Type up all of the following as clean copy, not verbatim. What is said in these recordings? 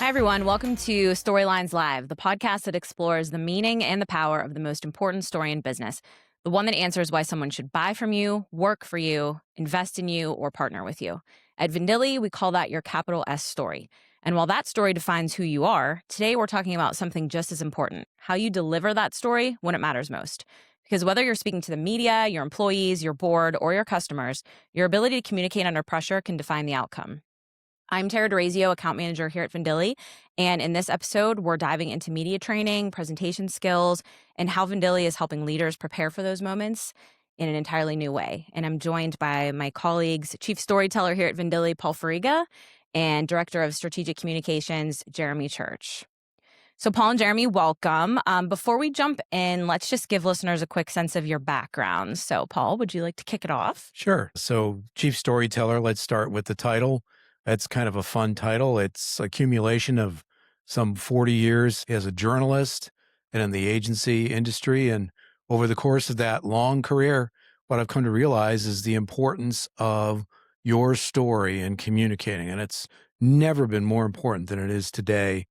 Hi, everyone. Welcome to Storylines Live, the podcast that explores the meaning and the power of the most important story in business, the one that answers why someone should buy from you, work for you, invest in you, or partner with you. At Vendilli, we call that your capital S story. And while that story defines who you are, today we're talking about something just as important, how you deliver that story when it matters most. Because whether you're speaking to the media, your employees, your board, or your customers, your ability to communicate under pressure can define the outcome. I'm Tara DeRazio, account manager here at Vendilli, and in this episode, we're diving into media training, presentation skills, and how Vendilli is helping leaders prepare for those moments in an entirely new way. And I'm joined by my colleagues, Chief Storyteller here at Vendilli, Paul Furiga, and Director of Strategic Communications, Jeremy Church. So Paul and Jeremy, welcome. Before we jump in, let's just give listeners a quick sense of your backgrounds. So Paul, would you like to kick it off? Sure. So Chief Storyteller, let's start with the title. That's kind of a fun title. It's accumulation of some 40 years as a journalist and in the agency industry. And over the course of that long career, what I've come to realize is the importance of your story and communicating. And it's never been more important than it is today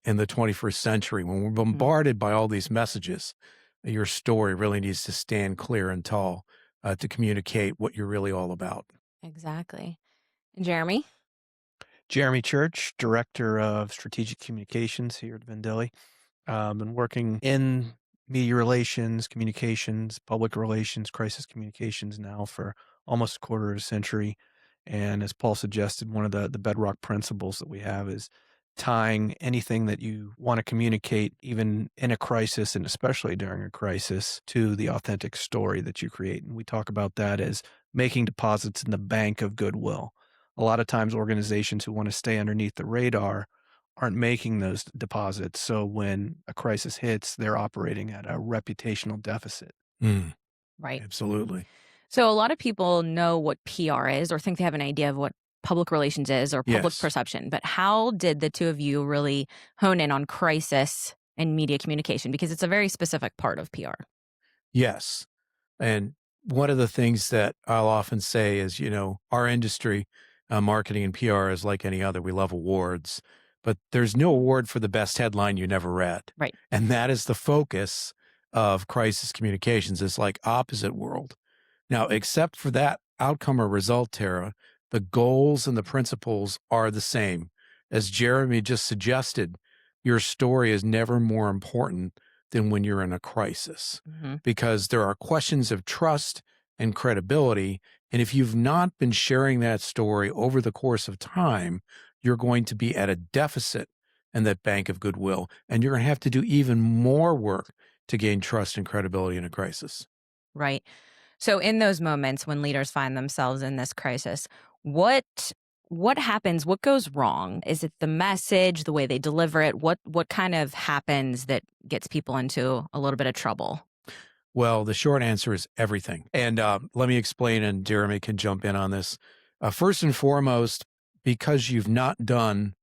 in the 21st century. When we're bombarded by all these messages, your story really needs to stand clear and tall to communicate what you're really all about. Exactly. And Jeremy? Jeremy Church, Director of Strategic Communications here at Vendilli. Been working in media relations, communications, public relations, crisis communications now for almost a quarter of a century. And as Paul suggested, one of the bedrock principles that we have is tying anything that you want to communicate, even in a crisis and especially during a crisis, to the authentic story that you create. And we talk about that as making deposits in the bank of goodwill. A lot of times organizations who want to stay underneath the radar aren't making those deposits. So when a crisis hits, they're operating at a reputational deficit. Right. Absolutely. So a lot of people know what PR is or think they have an idea of what public relations is or public Yes. perception. But how did the two of you really hone in on crisis and media communication? Because it's a very specific part of PR. Yes. And one of the things that I'll often say is, our industry, marketing and PR is like any other. We love awards, but there's no award for the best headline you never read. Right. And that is the focus of crisis communications. It's like opposite world. Now, except for that outcome or result, Tara, the goals and the principles are the same. As Jeremy just suggested, your story is never more important than when you're in a crisis, because there are questions of trust and credibility. And if you've not been sharing that story over the course of time, you're going to be at a deficit in that bank of goodwill. And you're going to have to do even more work to gain trust and credibility in a crisis. Right. So in those moments when leaders find themselves in this crisis, what happens? What goes wrong? Is it the message, the way they deliver it? What kind of happens that gets people into a little bit of trouble? Well, the short answer is everything. And let me explain, and Jeremy can jump in on this. First and foremost, because you've not done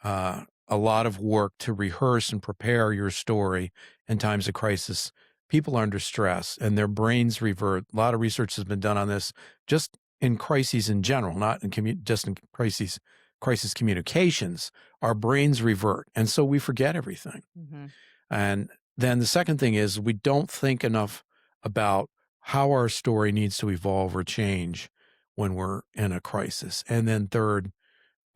a lot of work to rehearse and prepare your story in times of crisis, people are under stress and their brains revert. A lot of research has been done on this, just in crises in general, not in just in crisis communications. Our brains revert, and so we forget everything. And then the second thing is we don't think enough about how our story needs to evolve or change when we're in a crisis. And then third,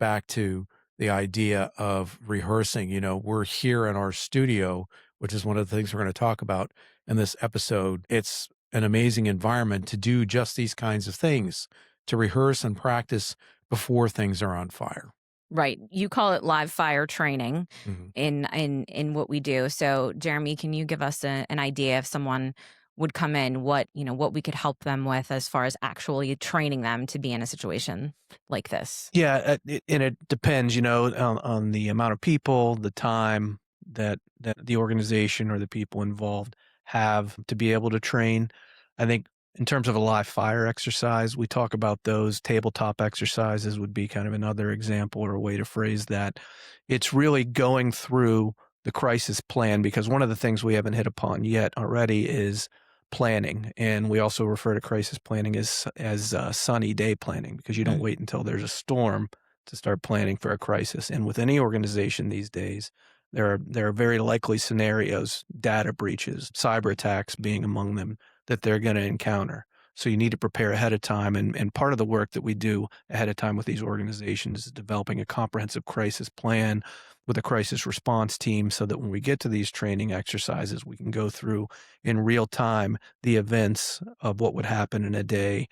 back to the idea of rehearsing. We're here in our studio, which is one of the things we're going to talk about in this episode. It's an amazing environment to do just these kinds of things, to rehearse and practice before things are on fire. Right. You call it live fire training in what we do. So Jeremy, can you give us an idea if someone would come in, what we could help them with as far as actually training them to be in a situation like this? Yeah, and it depends, on the amount of people, the time that the organization or the people involved have to be able to train. I think in terms of a live fire exercise, we talk about those. Tabletop exercises would be kind of another example or a way to phrase that. It's really going through the crisis plan, because one of the things we haven't hit upon yet already is planning. And we also refer to crisis planning as sunny day planning, because you don't wait until there's a storm to start planning for a crisis. And with any organization these days, there are very likely scenarios, data breaches, cyber attacks being among them, that they're going to encounter. So you need to prepare ahead of time. And part of the work that we do ahead of time with these organizations is developing a comprehensive crisis plan with a crisis response team so that when we get to these training exercises, we can go through in real time the events of what would happen in a day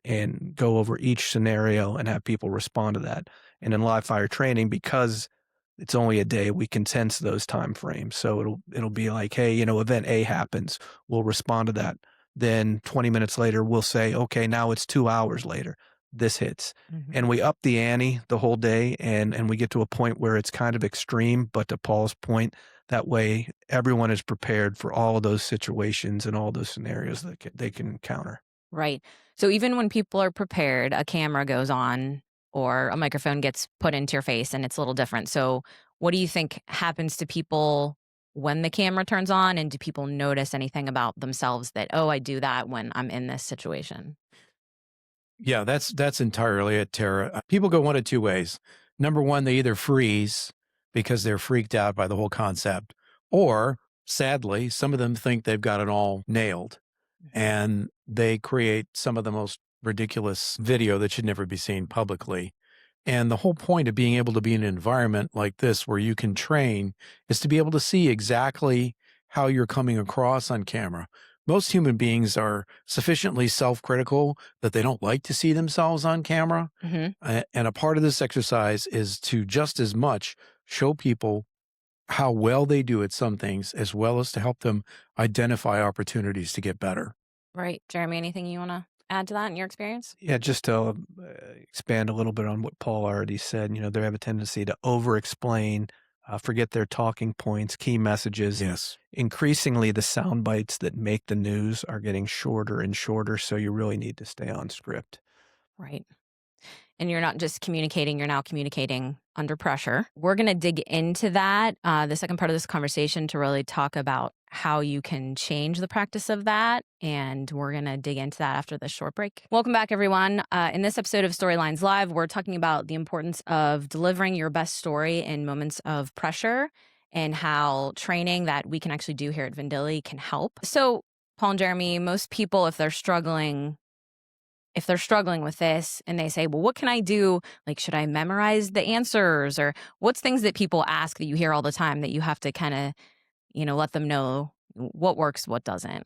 and go over each scenario and have people respond to that. And in live fire training, because it's only a day, we can sense those time frames. So it'll be like, hey, event A happens, we'll respond to that. Then 20 minutes later, we'll say, okay, now it's 2 hours later, this hits. And we up the ante the whole day, and we get to a point where it's kind of extreme, but to Paul's point, that way everyone is prepared for all of those situations and all those scenarios that they can encounter. Right. So even when people are prepared, a camera goes on or a microphone gets put into your face and it's a little different. So what do you think happens to people when the camera turns on? And do people notice anything about themselves that, oh, I do that when I'm in this situation? Yeah, that's entirely it, Tara. People go one of two ways. Number one, they either freeze because they're freaked out by the whole concept, or sadly, some of them think they've got it all nailed, and they create some of the most ridiculous video that should never be seen publicly. And the whole point of being able to be in an environment like this where you can train is to be able to see exactly how you're coming across on camera. Most human beings are sufficiently self-critical that they don't like to see themselves on camera. And a part of this exercise is to just as much show people how well they do at some things, as well as to help them identify opportunities to get better. Right. Jeremy, anything you want to add to that in your experience? Yeah, just to expand a little bit on what Paul already said, they have a tendency to over-explain, forget their talking points, key messages. Yes. Increasingly, the sound bites that make the news are getting shorter and shorter, so you really need to stay on script. Right. And you're not just communicating, you're now communicating under pressure. We're going to dig into that, the second part of this conversation, to really talk about how you can change the practice of that. And we're going to dig into that after this short break. Welcome back, everyone. In this episode of Storylines Live, we're talking about the importance of delivering your best story in moments of pressure and how training that we can actually do here at Vendilli can help. So, Paul and Jeremy, most people, if they're struggling with this and they say, well, what can I do? Like, should I memorize the answers? Or what's things that people ask that you hear all the time that you have to kind of, let them know what works, what doesn't?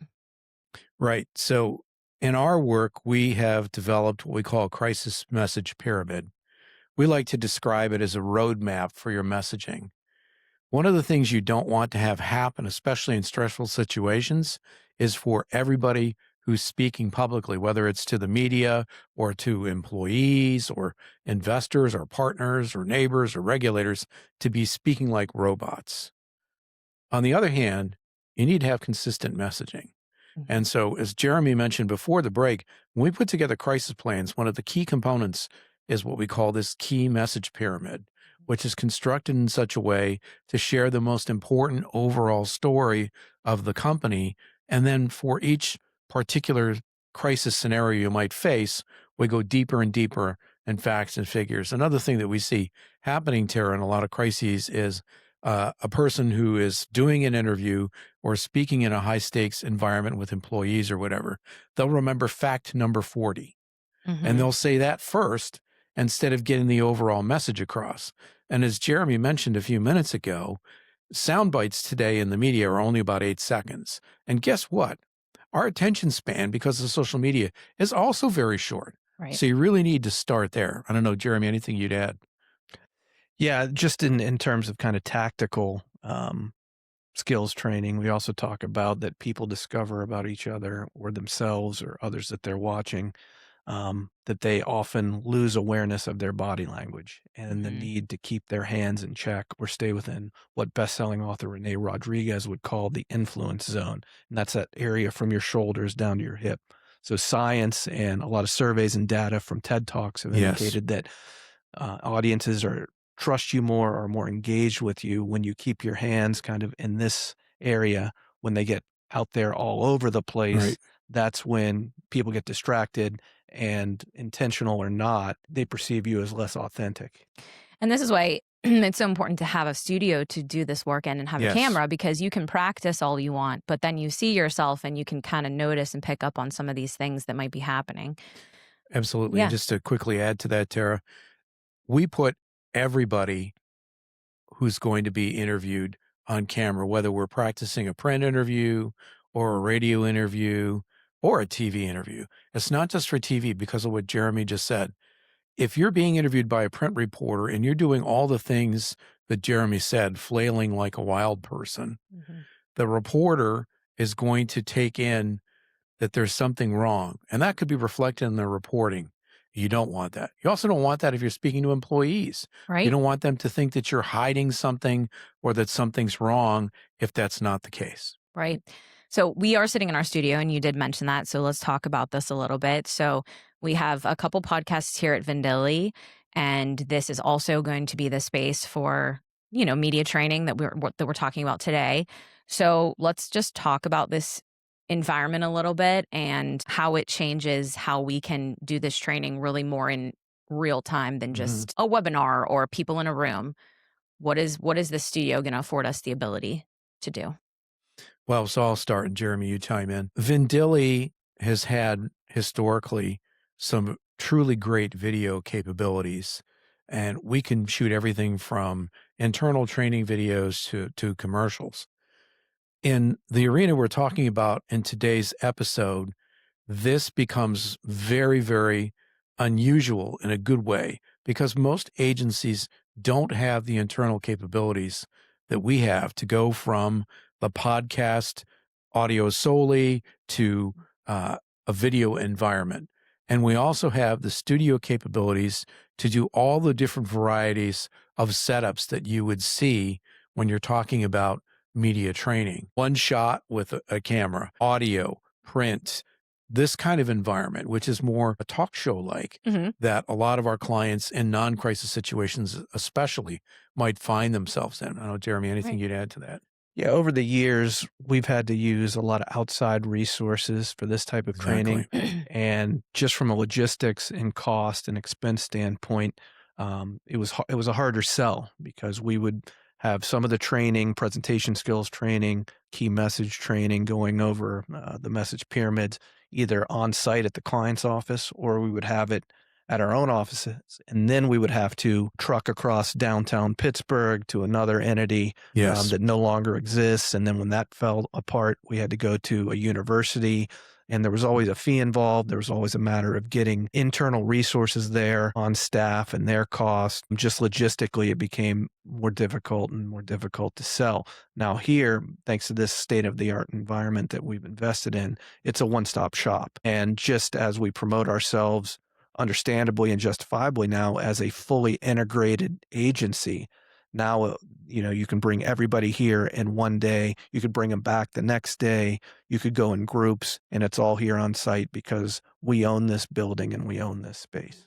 Right. So in our work, we have developed what we call a crisis message pyramid. We like to describe it as a roadmap for your messaging. One of the things you don't want to have happen, especially in stressful situations, is for everybody who's speaking publicly, whether it's to the media or to employees or investors or partners or neighbors or regulators, to be speaking like robots. On the other hand, you need to have consistent messaging. And so, as Jeremy mentioned before the break, when we put together crisis plans, one of the key components is what we call this key message pyramid, which is constructed in such a way to share the most important overall story of the company. And then for each particular crisis scenario you might face, we go deeper and deeper in facts and figures. Another thing that we see happening, Tara, in a lot of crises is a person who is doing an interview or speaking in a high-stakes environment with employees or whatever, they'll remember fact number 40. And they'll say that first instead of getting the overall message across. And as Jeremy mentioned a few minutes ago, sound bites today in the media are only about 8 seconds. And guess what? Our attention span, because of social media, is also very short. Right. So you really need to start there. I don't know, Jeremy, anything you'd add? Yeah, just in terms of kind of tactical skills training, we also talk about that people discover about each other or themselves or others that they're watching, that they often lose awareness of their body language and the need to keep their hands in check or stay within what best-selling author Rene Rodriguez would call the influence zone. And that's that area from your shoulders down to your hip. So science and a lot of surveys and data from TED Talks have indicated that audiences trust you more or more engaged with you when you keep your hands kind of in this area. When they get out there all over the place, that's when people get distracted and intentional or not, they perceive you as less authentic. And this is why it's so important to have a studio to do this work in and have a Yes. camera, because you can practice all you want, but then you see yourself and you can kind of notice and pick up on some of these things that might be happening. Absolutely. Yeah. And just to quickly add to that, Tara, we put everybody who's going to be interviewed on camera, whether we're practicing a print interview or a radio interview or a TV interview. It's not just for TV because of what Jeremy just said. If you're being interviewed by a print reporter and you're doing all the things that Jeremy said, flailing like a wild person, the reporter is going to take in that there's something wrong, and that could be reflected in their reporting. You don't want that. You also don't want that if you're speaking to employees. Right. You don't want them to think that you're hiding something or that something's wrong if that's not the case. Right. So we are sitting in our studio, and you did mention that. So let's talk about this a little bit. So we have a couple podcasts here at Vendilli, and this is also going to be the space for, media training that we're talking about today. So let's just talk about this environment a little bit and how it changes how we can do this training really more in real time than just a webinar or people in a room. What is this studio going to afford us the ability to do? Well, so I'll start, and Jeremy, you chime in. Vendilli has had historically some truly great video capabilities, and we can shoot everything from internal training videos to commercials. In the arena we're talking about in today's episode, this becomes very, very unusual in a good way because most agencies don't have the internal capabilities that we have to go from the podcast audio solely to a video environment. And we also have the studio capabilities to do all the different varieties of setups that you would see when you're talking about media training. One shot with a camera, audio, print, this kind of environment, which is more a talk show like that a lot of our clients in non-crisis situations especially might find themselves in. I don't know, Jeremy, anything you'd add to that? Yeah, over the years, we've had to use a lot of outside resources for this type of training. And just from a logistics and cost and expense standpoint, it was a harder sell because we would have some of the training, presentation skills training, key message training, going over the message pyramids, either on site at the client's office, or we would have it at our own offices. And then we would have to truck across downtown Pittsburgh to another entity that no longer exists. And then when that fell apart, we had to go to a university, and there was always a fee involved. There was always a matter of getting internal resources there on staff and their cost. Just logistically, it became more difficult and more difficult to sell. Now here, thanks to this state-of-the-art environment that we've invested in, it's a one-stop shop. And just as we promote ourselves understandably and justifiably now as a fully integrated agency, now, you can bring everybody here in one day. You could bring them back the next day. You could go in groups, and it's all here on site because we own this building and we own this space.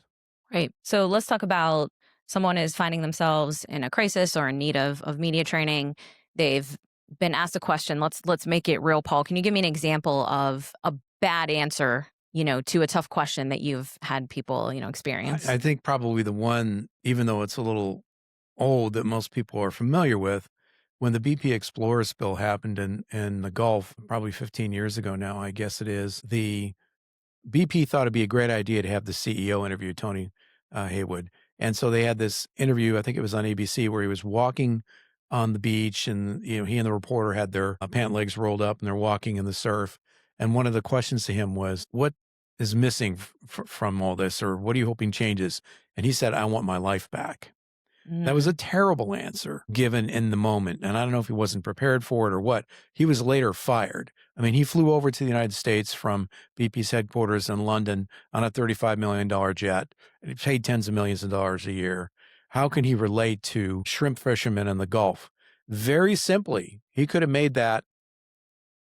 Right. So let's talk about someone is finding themselves in a crisis or in need of media training. They've been asked a question. Let's make it real, Paul. Can you give me an example of a bad answer, to a tough question that you've had people, experience? I think probably the one, even though it's a little old, that most people are familiar with, when the BP Explorer spill happened in the Gulf, probably 15 years ago now, I guess it is, the BP thought it'd be a great idea to have the CEO interview Tony Haywood. And so they had this interview, I think it was on ABC, where he was walking on the beach, and he and the reporter had their pant legs rolled up and they're walking in the surf. And one of the questions to him was, what is missing from all this, or what are you hoping changes? And he said, I want my life back. That was a terrible answer given in the moment. And I don't know if he wasn't prepared for it or what. He was later fired. I mean, he flew over to the United States from BP's headquarters in London on a $35 million jet. And he paid tens of millions of dollars a year. How can he relate to shrimp fishermen in the Gulf? Very simply, he could have made that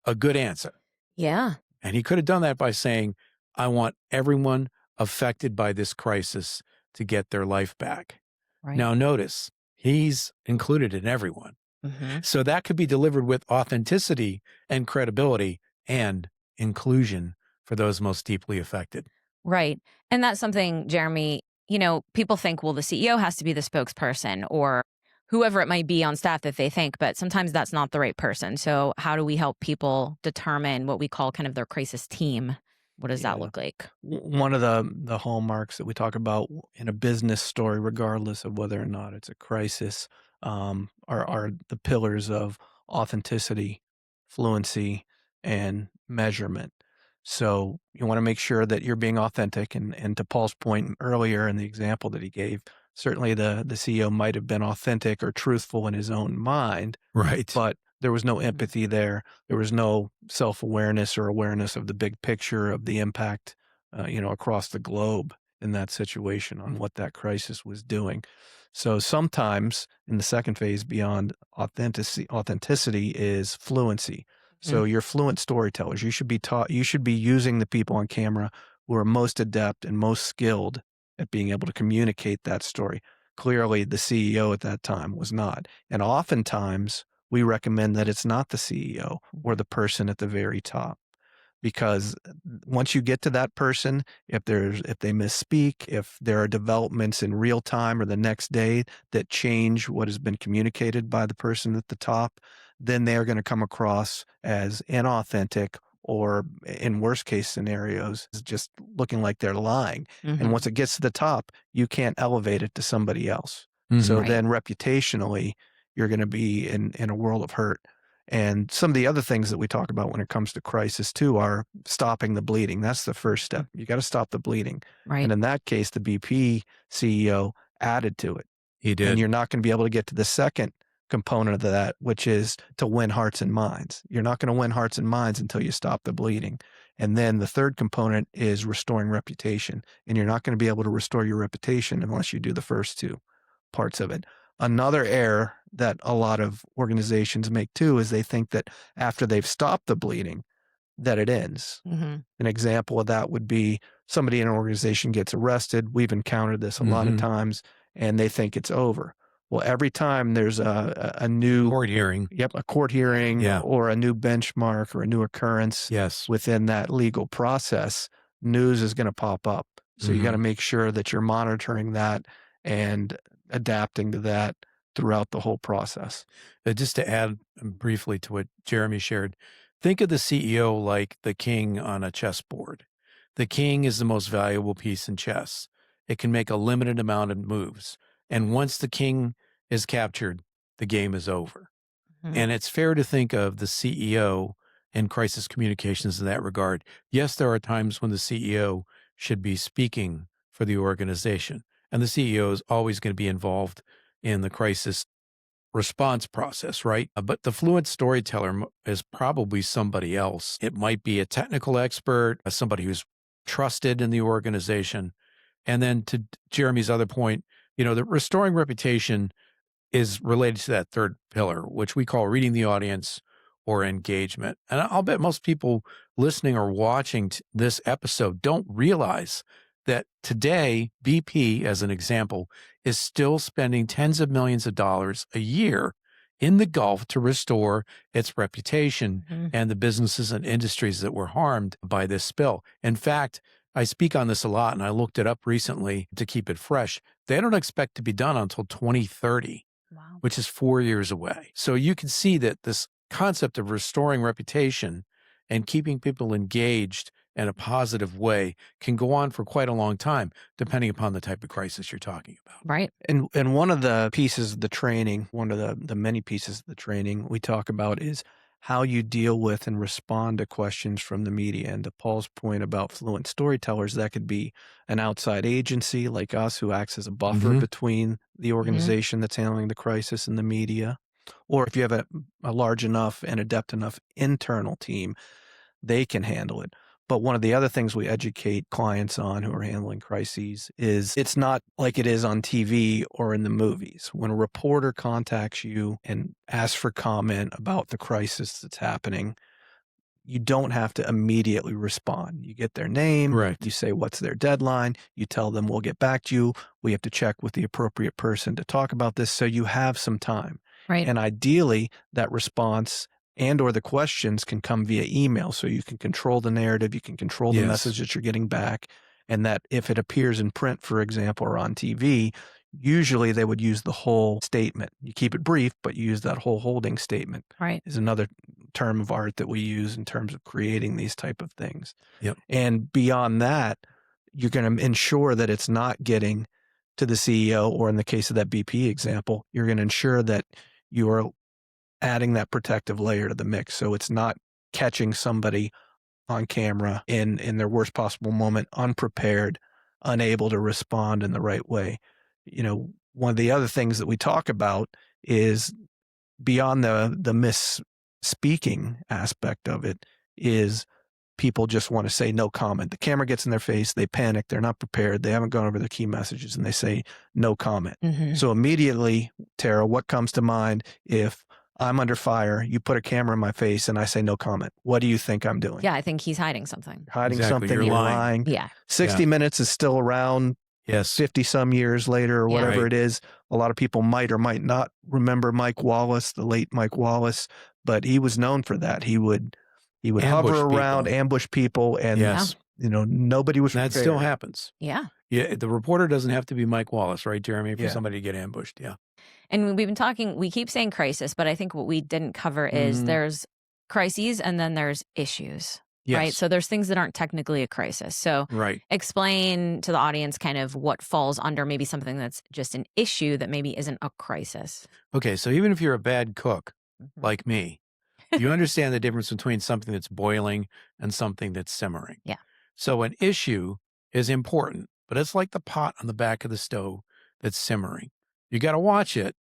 a good answer. Yeah. And he could have done that by saying, I want everyone affected by this crisis to get their life back. Right. Now, notice, he's included in everyone. So that could be delivered with authenticity and credibility and inclusion for those most deeply affected. Right. And that's something, Jeremy, people think, well, the CEO has to be the spokesperson or whoever it might be on staff that they think, but sometimes that's not the right person. So how do we help people determine what we call kind of their crisis team? What does that Yeah. look like? One of the hallmarks that we talk about in a business story, regardless of whether or not it's a crisis, are the pillars of authenticity, fluency, and measurement. So you want to make sure that you're being authentic. And to Paul's point earlier in the example that he gave, certainly the CEO might have been authentic or truthful in his own mind, Right. but there was no empathy there. There was no self-awareness or awareness of the big picture of the impact, across the globe in that situation on what that crisis was doing. So sometimes in the second phase beyond authenticity is fluency. So you're fluent storytellers. You should be taught, you should be using the people on camera who are most adept and most skilled at being able to communicate that story. Clearly, the CEO at that time was not. And oftentimes, we recommend that it's not the CEO or the person at the very top. Because once you get to that person, if they misspeak, if there are developments in real time or the next day that change what has been communicated by the person at the top, then they are going to come across as inauthentic or, in worst case scenarios, just looking like they're lying. And once it gets to the top, you can't elevate it to somebody else. So Right. then reputationally, you're going to be in a world of hurt. And some of the other things that we talk about when it comes to crisis too are stopping the bleeding. That's the first step. You got to stop the bleeding. Right. And in that case, the BP CEO added to it. He And did. you're not going to be able to get to the second component of that, which is to win hearts and minds. You're not going to win hearts and minds until you stop the bleeding. And then the third component is restoring reputation. And you're not going to be able to restore your reputation unless you do the first two parts of it. Another error that a lot of organizations make too is they think that after they've stopped the bleeding, that it ends. An example of that would be somebody in an organization gets arrested. We've encountered this a lot of times, and they think it's over. Well, every time there's a new Court hearing. a court hearing Yeah. or a new benchmark or a new occurrence Yes. within that legal process, news is going to pop up. So you got to make sure that you're monitoring that and adapting to that throughout the whole process. Just to add briefly to what Jeremy shared, think of the CEO like the king on a chessboard. The king is the most valuable piece in chess. It can make a limited amount of moves. And once the king is captured, the game is over. And it's fair to think of the CEO and crisis communications in that regard. Yes, there are times when the CEO should be speaking for the organization, and the CEO is always going to be involved in the crisis response process, right? But the fluent storyteller is probably somebody else. It might be a technical expert, somebody who's trusted in the organization. And then to Jeremy's other point, the restoring reputation is related to that third pillar, which we call reading the audience or engagement. And I'll bet most people listening or watching this episode don't realize that today, BP, as an example, is still spending tens of millions of dollars a year in the Gulf to restore its reputation and the businesses and industries that were harmed by this spill. In fact, I speak on this a lot, and I looked it up recently to keep it fresh. They don't expect to be done until 2030, which is 4 years away. So you can see that this concept of restoring reputation and keeping people engaged in a positive way can go on for quite a long time, depending upon the type of crisis you're talking about. Right. And one of the pieces of the training, one of the many pieces of the training we talk about is how you deal with and respond to questions from the media. And to Paul's point about fluent storytellers, that could be an outside agency like us who acts as a buffer between the organization that's handling the crisis and the media. Or if you have a large enough and adept enough internal team, they can handle it. But one of the other things we educate clients on who are handling crises is it's not like it is on TV or in the movies. When a reporter contacts you and asks for comment about the crisis that's happening, you don't have to immediately respond. You get their name, Right. You say what's their deadline, you tell them we'll get back to you. We have to check with the appropriate person to talk about this, so you have some time. Right. And ideally, that response and or the questions can come via email, so you can control the narrative, you can control the Yes. message that you're getting back, and that if it appears in print, for example, or on TV, usually they would use the whole statement. You keep it brief, but you use that whole holding statement. Right. Is another term of art that we use in terms of creating these type of things. Yep. And beyond that, you're going to ensure that it's not getting to the CEO, or in the case of that BP example, you're going to ensure that you are adding that protective layer to the mix. So it's not catching somebody on camera in their worst possible moment, unprepared, unable to respond in the right way. You know, one of the other things that we talk about is beyond the misspeaking aspect of it is people just want to say no comment. The camera gets in their face, they panic, they're not prepared, they haven't gone over the key messages, and they say no comment. So immediately, Tara, what comes to mind if I'm under fire, you put a camera in my face, and I say no comment? What do you think I'm doing? Yeah, I think he's hiding something. You're hiding Exactly, something, you're you're lying. lying. Yeah. 60 Minutes is still around Yes. 50 some years later, or Yeah. whatever Right. it is. A lot of people might or might not remember Mike Wallace, the late Mike Wallace, but he was known for that. He would Ambush hover around, people. ambush people, and Yes. you know, nobody was That prepared. still happens. Yeah. Yeah. The reporter doesn't have to be Mike Wallace, right, Jeremy, for Yeah. somebody to get ambushed. Yeah. And we've been talking, we keep saying crisis, but I think what we didn't cover is there's crises and then there's issues, Yes. right? So there's things that aren't technically a crisis. So Right. explain to the audience kind of what falls under maybe something that's just an issue that maybe isn't a crisis. Okay. So even if you're a bad cook like me, you understand the difference between something that's boiling and something that's simmering. Yeah. So an issue is important, but it's like the pot on the back of the stove that's simmering. You got to watch it,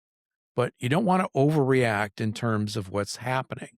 but you don't want to overreact in terms of what's happening.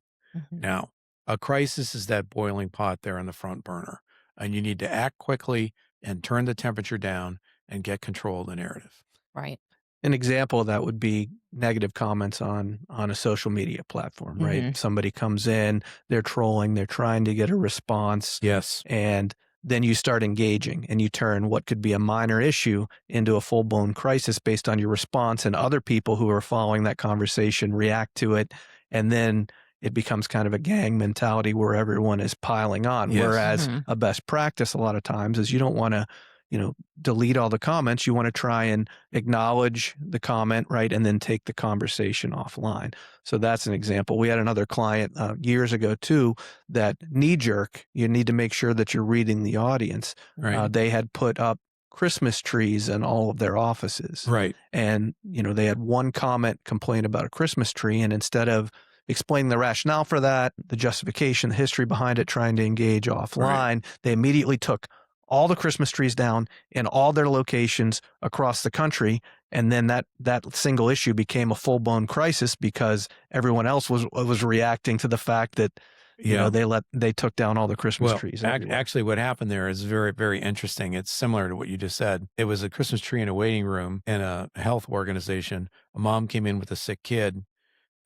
Now, a crisis is that boiling pot there on the front burner, and you need to act quickly and turn the temperature down and get control of the narrative. Right. An example of that would be negative comments on a social media platform, right? Somebody comes in, they're trolling, they're trying to get a response, Yes. and then you start engaging and you turn what could be a minor issue into a full-blown crisis based on your response, and other people who are following that conversation react to it, and then it becomes kind of a gang mentality where everyone is piling on. Yes. Whereas a best practice a lot of times is you don't want to, you know, delete all the comments. You want to try and acknowledge the comment, right, and then take the conversation offline. So that's an example. We had another client years ago too that knee-jerk, you need to make sure that you're reading the audience. Right. They had put up Christmas trees in all of their offices. Right. And, you know, they had one comment complain about a Christmas tree, and instead of explaining the rationale for that, the justification, the history behind it, trying to engage offline, they immediately took all the Christmas trees down in all their locations across the country. And then that single issue became a full-blown crisis because everyone else was reacting to the fact that, you know, they took down all the Christmas trees. Actually, what happened there is very, very interesting. It's similar to what you just said. It was a Christmas tree in a waiting room in a health organization. A mom came in with a sick kid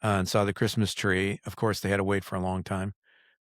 and saw the Christmas tree. Of course, they had to wait for a long time.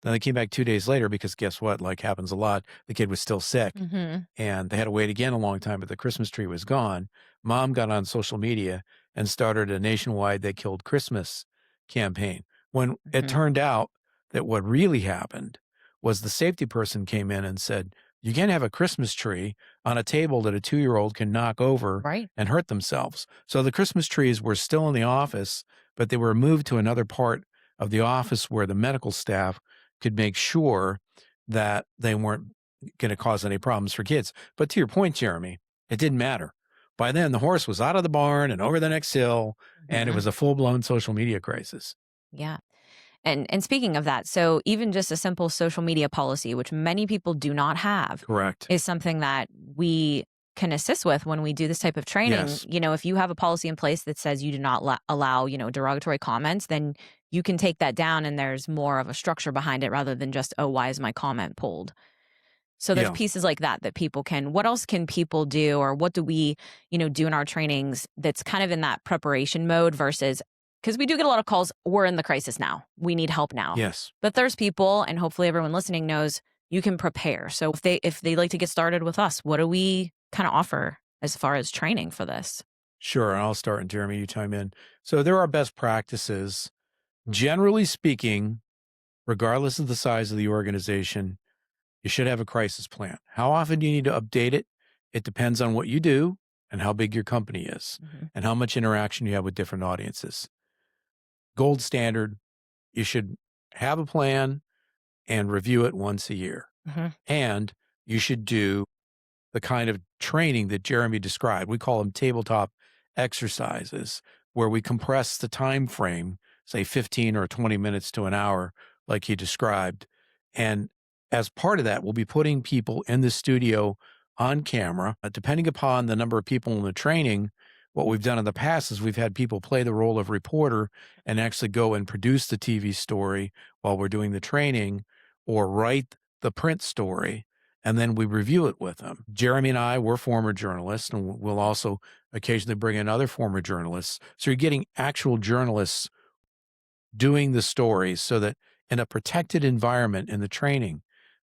Then they came back 2 days later because guess what? Like happens a lot. The kid was still sick and they had to wait again a long time, but the Christmas tree was gone. Mom got on social media and started a nationwide They Killed Christmas campaign. When it turned out that what really happened was the safety person came in and said, you can't have a Christmas tree on a table that a 2-year-old can knock over and hurt themselves. So the Christmas trees were still in the office, but they were moved to another part of the office where the medical staff could make sure that they weren't going to cause any problems for kids. But to your point, Jeremy, it didn't matter. By then, the horse was out of the barn and over the next hill, and it was a full-blown social media crisis. Yeah. And speaking of that, so even just a simple social media policy, which many people do not have, Correct, is something that we can assist with when we do this type of training. Yes. You know, if you have a policy in place that says you do not allow, you know, derogatory comments, then you can take that down and there's more of a structure behind it rather than just, oh, why is my comment pulled? So there's pieces like that people can, what else can people do, or what do we, you know, do in our trainings that's kind of in that preparation mode versus, because we do get a lot of calls, we're in the crisis now, we need help now. Yes. But there's people, and hopefully everyone listening knows, you can prepare. So if they like to get started with us, what do we kind of offer as far as training for this? Sure. And I'll start, and Jeremy, you chime in. So there are best practices. Generally speaking, regardless of the size of the organization, you should have a crisis plan. How often do you need to update it? It depends on what you do and how big your company is and how much interaction you have with different audiences. Gold standard, you should have a plan and review it once a year. And you should do the kind of training that Jeremy described. We call them tabletop exercises, where we compress the time frame, say 15 or 20 minutes to an hour, like he described. And as part of that, we'll be putting people in the studio on camera. Depending upon the number of people in the training, what we've done in the past is we've had people play the role of reporter and actually go and produce the TV story while we're doing the training, or write the print story, and then we review it with them. Jeremy and I, we're former journalists, and we'll also occasionally bring in other former journalists. So you're getting actual journalists doing the stories so that in a protected environment in the training,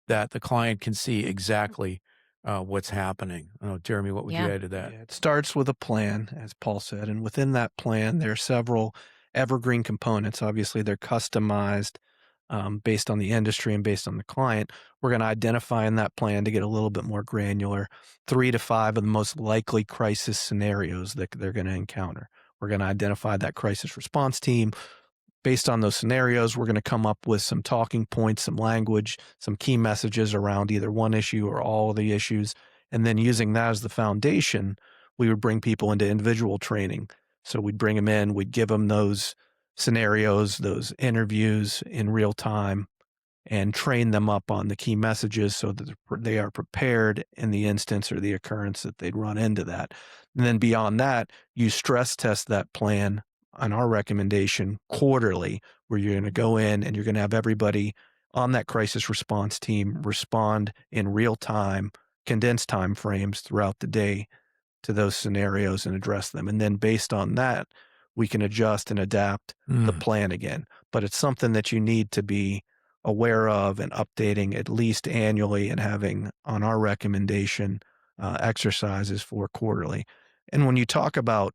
that the client can see exactly what's happening. Jeremy, what would you add to that? Yeah, it starts with a plan, as Paul said, and within that plan, there are several evergreen components. Obviously, they're customized based on the industry and based on the client. We're going to identify in that plan, to get a little bit more granular, 3 to 5 of the most likely crisis scenarios that they're going to encounter. We're going to identify that crisis response team. Based on those scenarios, we're going to come up with some talking points, some language, some key messages around either one issue or all of the issues. And then using that as the foundation, we would bring people into individual training. So we'd bring them in, we'd give them those scenarios, those interviews in real time, and train them up on the key messages so that they are prepared in the instance or the occurrence that they'd run into that. And then beyond that, you stress test that plan on our recommendation quarterly, where you're going to go in and you're going to have everybody on that crisis response team respond in real time, condensed time frames throughout the day to those scenarios and address them. And then based on that, we can adjust and adapt the plan again. But it's something that you need to be aware of and updating at least annually, and having, on our recommendation, exercises for quarterly. And when you talk about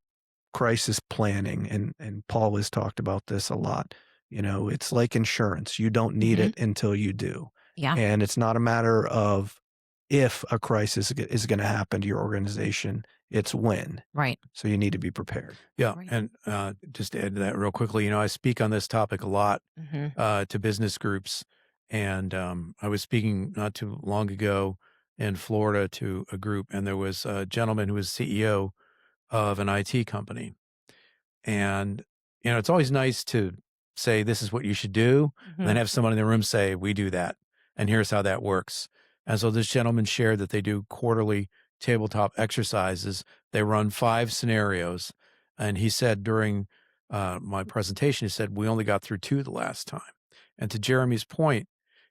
crisis planning, and Paul has talked about this a lot, it's like insurance. You don't need it until you do. Yeah. And it's not a matter of if a crisis is going to happen to your organization, it's when. Right. So you need to be prepared. Yeah. Right. And just to add to that real quickly, I speak on this topic a lot to business groups. And I was speaking not too long ago in Florida to a group, and there was a gentleman who was CEO of an IT company. And, it's always nice to say, this is what you should do, and then have someone in the room say, we do that, and here's how that works. And so this gentleman shared that they do quarterly tabletop exercises. They run 5 scenarios. And he said during my presentation, he said, we only got through 2 the last time. And to Jeremy's point,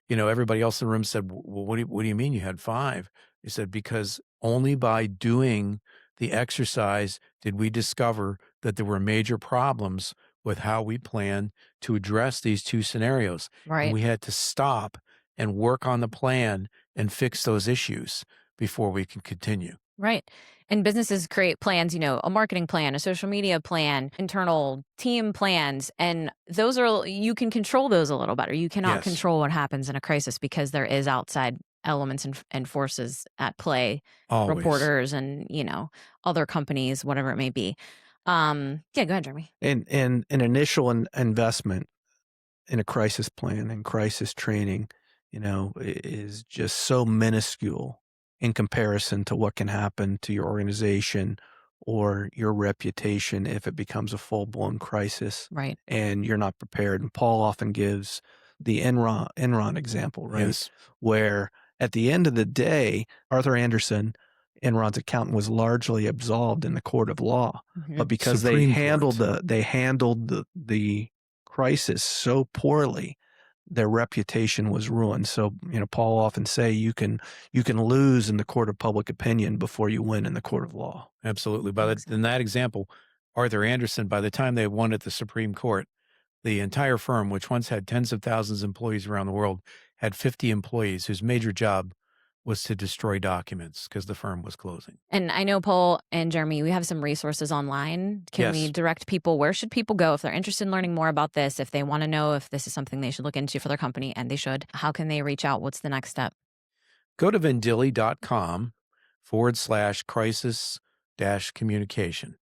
everybody else in the room said, well, what do you mean you had 5? He said, because only by doing the exercise did we discover that there were major problems with how we plan to address these 2 scenarios. Right. And we had to stop and work on the plan and fix those issues before we can continue. Right. And businesses create plans, a marketing plan, a social media plan, internal team plans. And those you can control those a little better. You cannot control what happens in a crisis because there is outside elements and forces at play, Always. Reporters and, other companies, whatever it may be. Go ahead, Jeremy. And an initial investment in a crisis plan and crisis training, is just so minuscule in comparison to what can happen to your organization or your reputation if it becomes a full-blown crisis. Right. And you're not prepared. And Paul often gives the Enron example, right? Yes. Where at the end of the day, Arthur Anderson, Enron's accountant, was largely absolved in the court of law, but because they handled the crisis so poorly, their reputation was ruined. So, Paul often say you can lose in the court of public opinion before you win in the court of law. Absolutely. In that example, Arthur Anderson, by the time they won at the Supreme Court, the entire firm, which once had tens of thousands of employees around the world, had 50 employees whose major job was to destroy documents because the firm was closing. And I know, Paul and Jeremy, we have some resources online. Can we direct people? Where should people go if they're interested in learning more about this, if they want to know if this is something they should look into for their company, and they should? How can they reach out? What's the next step? go to vendilli.com/crisis-communication,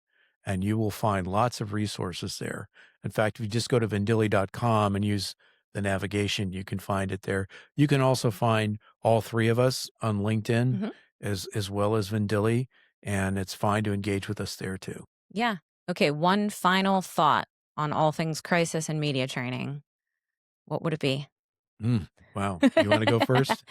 and you will find lots of resources there. In fact, if you just go to vendilli.com and use the navigation, you can find it there. You can also find all three of us on LinkedIn Mhm. as well as Vendilli, and it's fine to engage with us there too. Yeah. Okay, one final thought on all things crisis and media training. What would it be? Wow. You want to go first?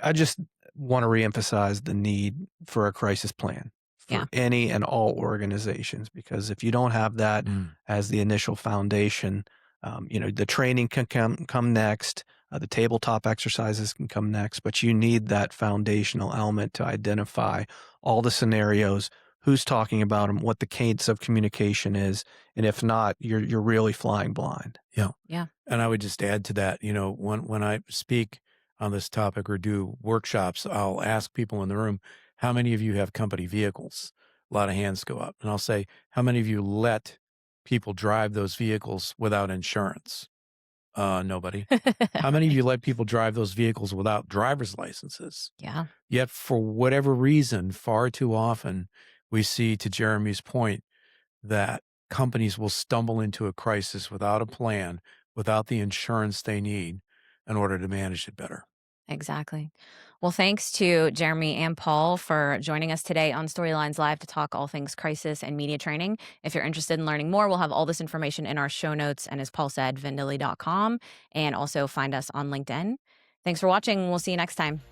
I just want to reemphasize the need for a crisis plan for Yeah. any and all organizations, because if you don't have that Mm. as the initial foundation, the training can come next, the tabletop exercises can come next, but you need that foundational element to identify all the scenarios, who's talking about them, what the cadence of communication is, and if not, you're really flying blind. Yeah. Yeah. And I would just add to that, when I speak on this topic or do workshops, I'll ask people in the room, how many of you have company vehicles? A lot of hands go up. And I'll say, how many of you let people drive those vehicles without insurance? Nobody. How many of you let people drive those vehicles without driver's licenses? Yeah. Yet for whatever reason, far too often, we see, to Jeremy's point, that companies will stumble into a crisis without a plan, without the insurance they need in order to manage it better. Exactly. Well, thanks to Jeremy and Paul for joining us today on Storylines Live to talk all things crisis and media training. If you're interested in learning more, we'll have all this information in our show notes. And as Paul said, vendilli.com, and also find us on LinkedIn. Thanks for watching. We'll see you next time.